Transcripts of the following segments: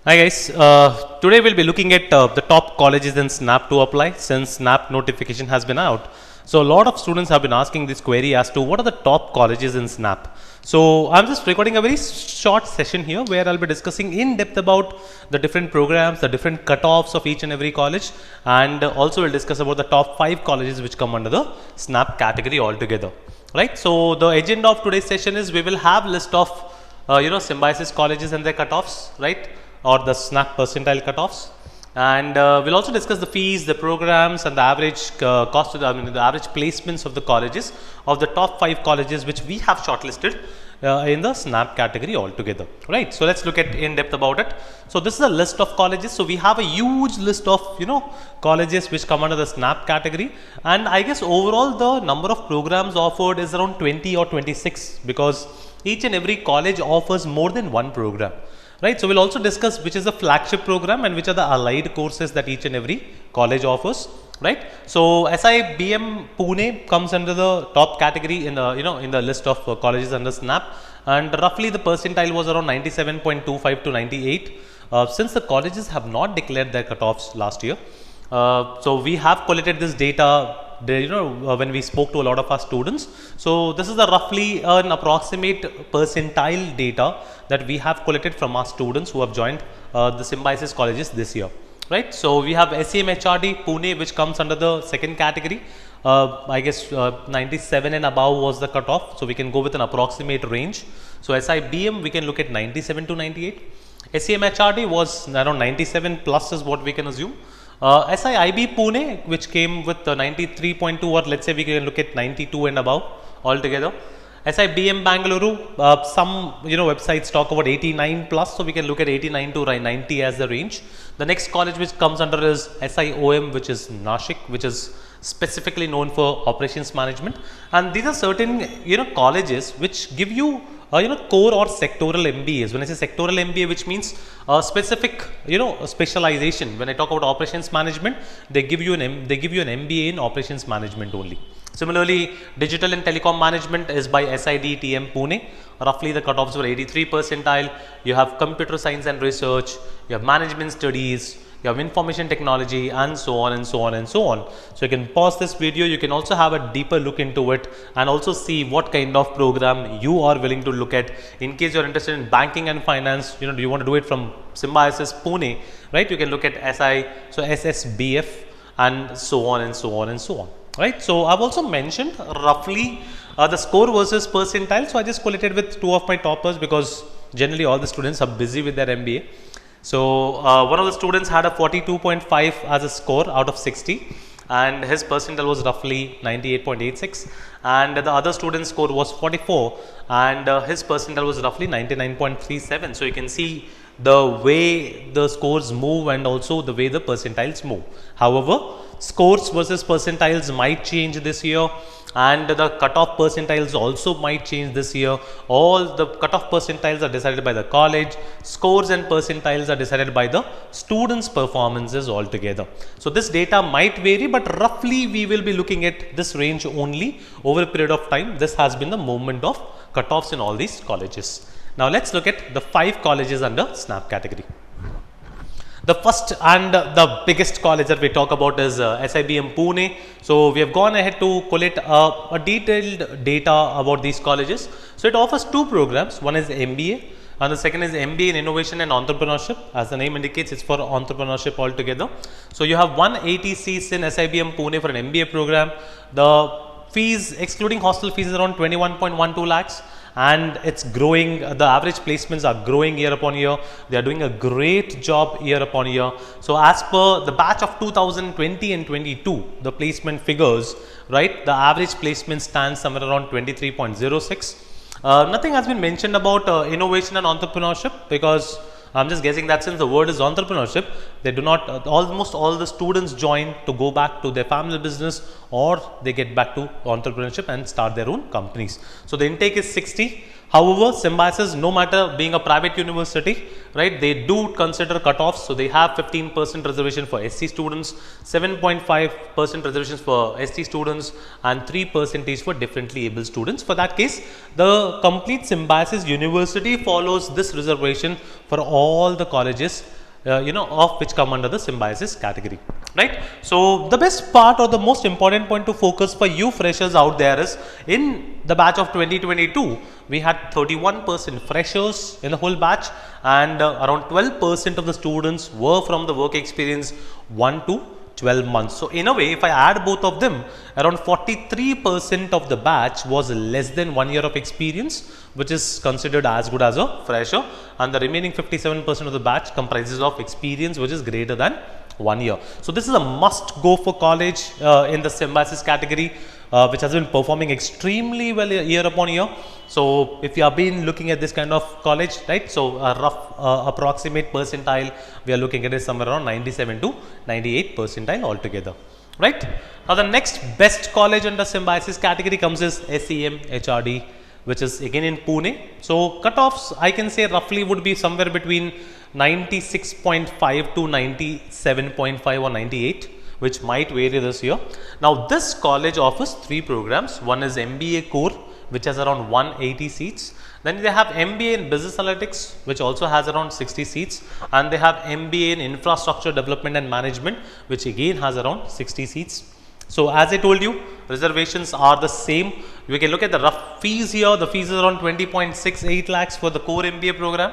Hi guys, today we'll be looking at the top colleges in Snap to apply since Snap notification has been out. So a lot of students have been asking this query as to what are the top colleges in Snap. So I'm just recording a very short session here where I'll be discussing in depth about the different programs, the different cutoffs of each and every college, and also we'll discuss about the top 5 colleges which come under the Snap category altogether. Right. So the agenda of today's session is we will have list of Symbiosis colleges and their cutoffs, right? Or the Snap percentile cutoffs, and we'll also discuss the fees, the programs, and the average cost of the average placements of the colleges of the top 5 colleges which we have shortlisted in the Snap category altogether. Right. So let's look at in depth about it. So this is a list of colleges. So we have a huge list of colleges which come under the Snap category, and I guess overall the number of programs offered is around 20 or 26 because each and every college offers more than one program. Right. So we'll also discuss which is the flagship program and which are the allied courses that each and every college offers. Right. So SIBM Pune comes under the top category in the in the list of colleges under Snap, and roughly the percentile was around 97.25 to 98. Since the colleges have not declared their cutoffs last year, so we have collected this data when we spoke to a lot of our students. So this is the roughly an approximate percentile data that we have collected from our students who have joined the Symbiosis colleges this year. Right. So we have SEMHRD Pune, which comes under the second category. I guess 97 and above was the cutoff. So we can go with an approximate range. So SIBM we can look at 97 to 98. SEMHRD was around 97 plus is what we can assume. SIIB Pune, which came with 93.2, or let's say we can look at 92 and above altogether. SIBM Bangalore, some websites talk about 89 plus, so we can look at 89 to 90 as the range. The next college which comes under is SIOM, which is Nashik, which is specifically known for operations management, and these are certain colleges which give you core or sectoral MBAs. When I say sectoral MBA, which means specific specialization. When I talk about operations management, they give you an MBA in operations management only. Similarly, digital and telecom management is by SIDTM Pune. Roughly the cutoffs were 83 percentile. You have computer science and research, you have management studies, you have information technology, and so on and so on and so on. So you can pause this video, you can also have a deeper look into it and also see what kind of program you are willing to look at. In case you're interested in banking and finance, do you want to do it from Symbiosis Pune, right? You can look at SSBF and so on and so on and so on. Right. So I've also mentioned roughly the score versus percentile. So I just collected with 2 of my toppers because generally all the students are busy with their MBA. So one of the students had a 42.5 as a score out of 60, and his percentile was roughly 98.86, and the other student's score was 44, and his percentile was roughly 99.37. So you can see the way the scores move and also the way the percentiles move. However, scores versus percentiles might change this year, and the cutoff percentiles also might change this year. All the cutoff percentiles are decided by the college, scores and percentiles are decided by the students' performances altogether. So this data might vary, but roughly we will be looking at this range only over a period of time. This has been the movement of cutoffs in all these colleges. Now let's look at the 5 colleges under Snap category. The first and the biggest college that we talk about is SIBM Pune. So we have gone ahead to collect a detailed data about these colleges. So it offers 2 programs. One is MBA and the second is MBA in Innovation and Entrepreneurship. As the name indicates, it's for entrepreneurship altogether. So you have 180 seats in SIBM Pune for an MBA program. The fees excluding hostel fees is around 21.12 lakhs. And it's growing. The average placements are growing year upon year. They are doing a great job year upon year. So as per the batch of 2020 and 22, the placement figures, right, the average placement stands somewhere around 23.06. Nothing has been mentioned about innovation and entrepreneurship because I'm just guessing that since the word is entrepreneurship, they do not, almost all the students join to go back to their family business, or they get back to entrepreneurship and start their own companies. So the intake is 60. However, Symbiosis, no matter being a private university, right, they do consider cutoffs. So they have 15% reservation for SC students, 7.5% reservations for ST students, and 3% for differently able students. For that case, the complete Symbiosis university follows this reservation for all the colleges of which come under the Symbiosis category, right? So the best part or the most important point to focus for you freshers out there is, in the batch of 2022, we had 31% freshers in the whole batch, and around 12% of the students were from the work experience 1 to 12 months. So in a way, if I add both of them, around 43% of the batch was less than 1 year of experience, which is considered as good as a fresher, and the remaining 57% of the batch comprises of experience which is greater than 1 year. So this is a must go for college in the Symbiosis category, which has been performing extremely well year upon year. So if you have been looking at this kind of college, right, so a rough approximate percentile we are looking at is somewhere around 97 to 98 percentile altogether, right? Now the next best college under Symbiosis category comes as SEM HRD, which is again in Pune. So cutoffs, I can say roughly would be somewhere between 96.5 to 97.5 or 98, which might vary this year. Now this college offers 3 programs. One is MBA core, which has around 180 seats. Then they have MBA in business analytics, which also has around 60 seats, and they have MBA in infrastructure development and management, which again has around 60 seats. So as I told you, reservations are the same. We can look at the rough fees here. The fees is around 20.68 lakhs for the core MBA program,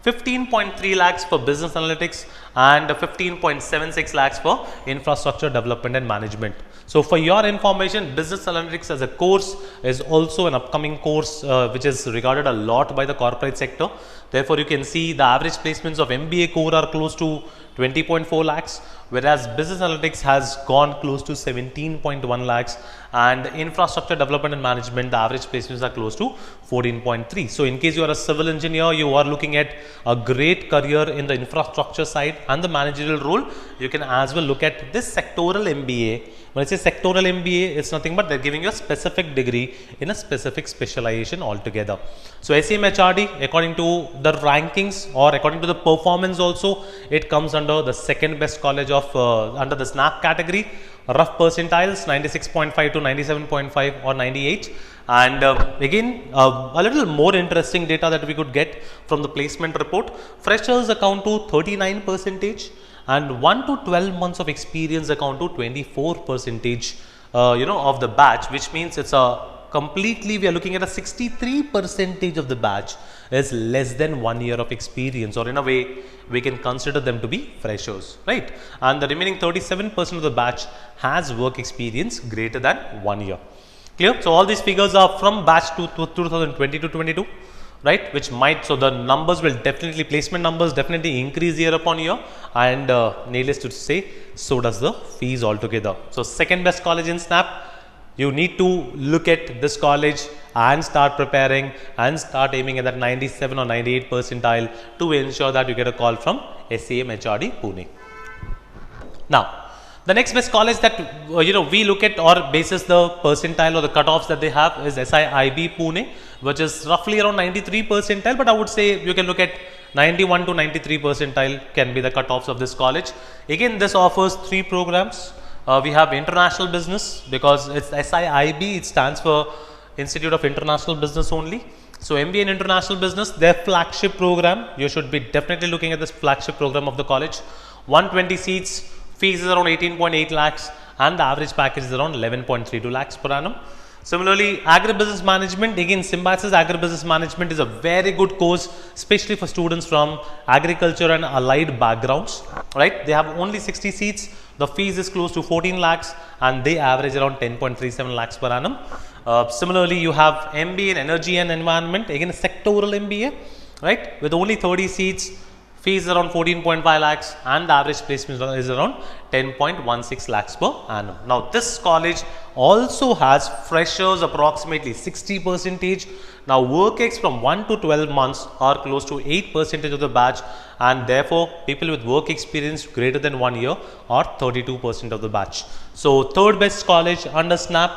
15.3 lakhs for business analytics, and 15.76 lakhs for infrastructure development and management. So for your information, business analytics as a course is also an upcoming course which is regarded a lot by the corporate sector. Therefore, you can see the average placements of MBA core are close to 20.4 lakhs, whereas business analytics has gone close to 17.1 lakhs, and infrastructure development and management, the average placements are close to 14.3. So in case you are a civil engineer, you are looking at a great career in the infrastructure side and the managerial role, you can as well look at this sectoral MBA. When I say sectoral MBA, it's nothing but they're giving you a specific degree in a specific specialization altogether. So SEM HRD, according to the rankings or according to the performance also, it comes under the second best college of under the SNAP category. Rough percentiles 96.5 to 97.5 or 98. And again, a little more interesting data that we could get from the placement report. Freshers account to 39%, and 1 to 12 months of experience account to 24%, of the batch, which means it's a completely, we are looking at a 63% of the batch is less than 1 year of experience, or in a way we can consider them to be freshers, right? And the remaining 37% of the batch has work experience greater than 1 year. Clear? So all these figures are from batch to 2020 to 22, right? Which might, so the numbers will definitely, placement numbers definitely increase year upon year, and needless to say, so does the fees altogether. So second best college in SNAP. You need to look at this college and start preparing and start aiming at that 97 or 98 percentile to ensure that you get a call from SEM HRD Pune. Now, the next best college that we look at or basis the percentile or the cutoffs that they have is SIIB Pune, which is roughly around 93 percentile, but I would say you can look at 91 to 93 percentile can be the cutoffs of this college. Again, this offers 3 programs. We have international business, because it's SIIB, it stands for Institute of International Business only. So MBA in international business, their flagship program, you should be definitely looking at this flagship program of the college. 120 seats, fees is around 18.8 lakhs, and the average package is around 11.32 lakhs per annum. Similarly, agribusiness management, again Symbiosis agribusiness management is a very good course, especially for students from agriculture and allied backgrounds, right? They have only 60 seats. The fees is close to 14 lakhs, and they average around 10.37 lakhs per annum. Similarly, you have MBA in energy and environment, again a sectoral MBA, right? With only 30 seats, fees around 14.5 lakhs, and the average placement is around 10.16 lakhs per annum. Now, this college also has freshers approximately 60%. Now, work ex from 1 to 12 months are close to 8% of the batch, and therefore, people with work experience greater than 1 year are 32% of the batch. So, third best college under SNAP,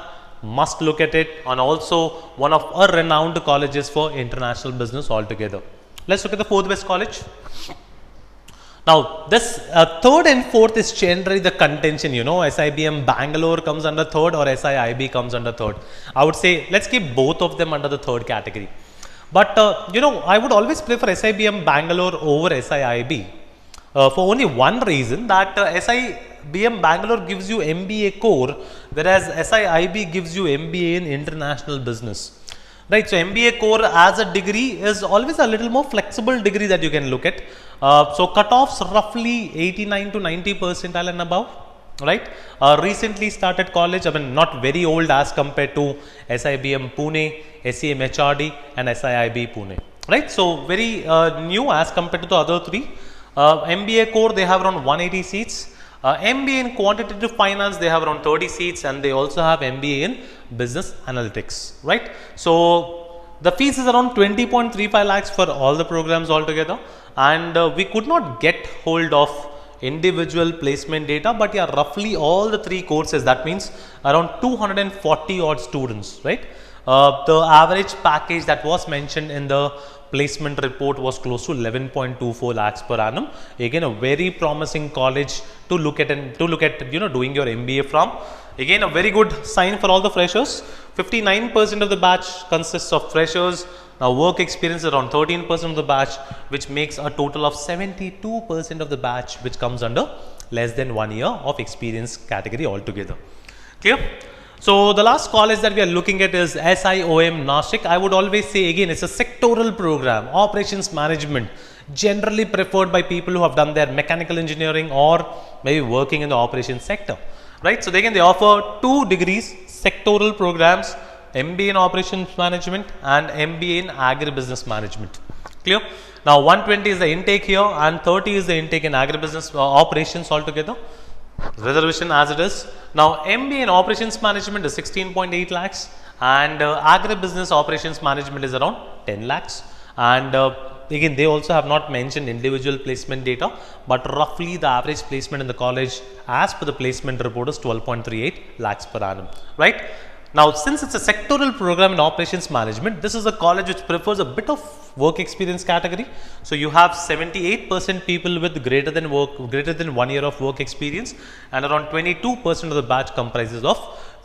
must look at it, and also one of our renowned colleges for international business altogether. Let's look at the fourth best college. Now, this third and fourth is generally the contention, you know, SIBM Bangalore comes under third or SIIB comes under third. I would say let's keep both of them under the third category. But, you know, I would always prefer SIBM Bangalore over SIIB for only one reason, that SIBM Bangalore gives you MBA core, whereas SIIB gives you MBA in international business. Right, so MBA core as a degree is always a little more flexible degree that you can look at. So cutoffs roughly 89 to 90 percentile and above, right? Recently started college, I mean not very old as compared to SIBM Pune, SEM HRD and SIIB Pune, right? So very new as compared to the other three. MBA core, they have around 180 seats. MBA in quantitative finance, they have around 30 seats, and they also have MBA in business analytics, right? So the fees is around 20.35 lakhs for all the programs altogether, and we could not get hold of individual placement data, but yeah, roughly all the three courses, that means around 240 odd students, right? The average package that was mentioned in the placement report was close to 11.24 lakhs per annum. Again, a very promising college to look at, and to look at, you know, doing your MBA from. Again, a very good sign for all the freshers. 59% of the batch consists of freshers. Now, work experience is around 13% of the batch, which makes a total of 72% of the batch, which comes under less than 1 year of experience category altogether. Clear? So the last college that we are looking at is SIOM Nashik. I would always say again, it's a sectoral program, operations management, generally preferred by people who have done their mechanical engineering or maybe working in the operations sector, right? So they offer 2 degrees, sectoral programs, MBA in operations management and MBA in agribusiness management. Clear? Now 120 is the intake here and 30 is the intake in agribusiness operations altogether. Reservation as it is. Now MBA in operations management is 16.8 lakhs and agribusiness operations management is around 10 lakhs, and again they also have not mentioned individual placement data, but roughly the average placement in the college as per the placement report is 12.38 lakhs per annum, right? Now, since it's a sectoral program in operations management, this is a college which prefers a bit of work experience category. So you have 78% people with greater than 1 year of work experience, and around 22% of the batch comprises of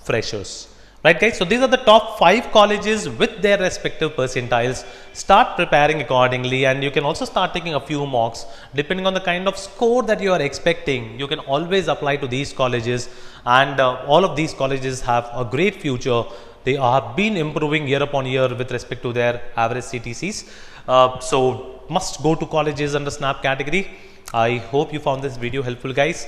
freshers. Right, guys? So these are the top 5 colleges with their respective percentiles. Start preparing accordingly, and you can also start taking a few mocks. Depending on the kind of score that you are expecting, you can always apply to these colleges, and all of these colleges have a great future. They have been improving year upon year with respect to their average CTCs. So must go to colleges under SNAP category. I hope you found this video helpful, guys.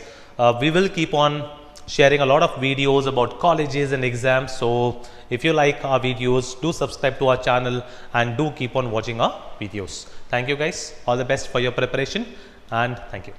We will keep on sharing a lot of videos about colleges and exams. So if you like our videos, do subscribe to our channel and do keep on watching our videos. Thank you, guys. All the best for your preparation, and thank you.